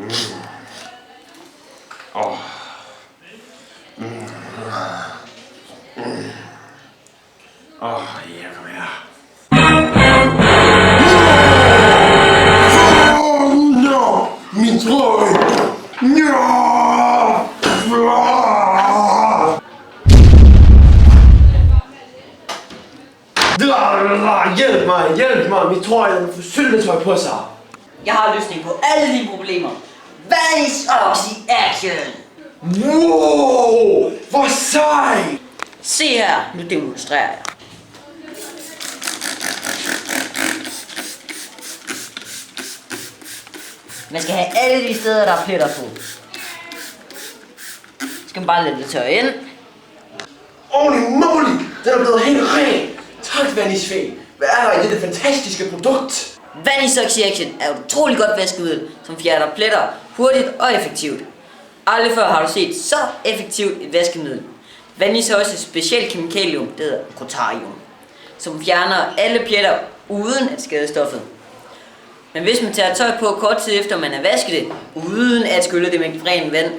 Ja, kom her. No! Min trøje! Hjælp mig! Min trøje har fået syltetøj på sig. Jeg har løsning på alle dine problemer. Vanish Ox i action! Wow! Hvor sej! Se her, nu demonstrerer jeg. Man skal have alle de steder, der er pletter på. Så skal man bare lade det tørre ind. Holy moly! Den er blevet helt ren! Tak, Vanish Fee! Hvad er der i dette fantastiske produkt? Vanish Ox i action er et utroligt godt vaskemiddel, som fjerner pletter hurtigt og effektivt. Aldrig før har du set så effektivt et vaskemiddel. Vanish har også et specielt kemikalium, der hedder Crotarium, som fjerner alle pletter uden at skade stoffet. Men hvis man tager tøj på kort tid efter man har vasket det, uden at skylle det med rent vand,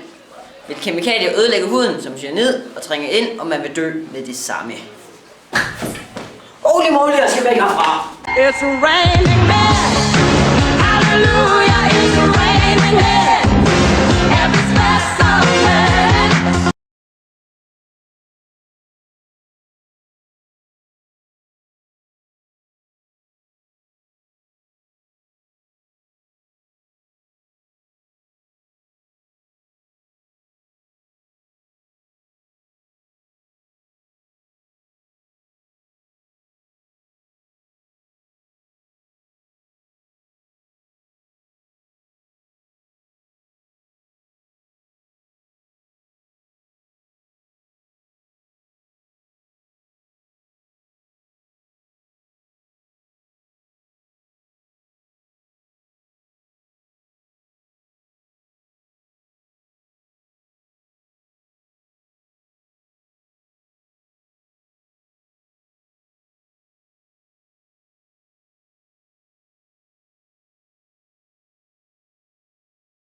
vil kemikalier ødelægge huden som cyanid og trænge ind, og man vil dø med det samme. Holy moly, jeg skal væk herfra! It's raining men, hallelujah, it's raining men.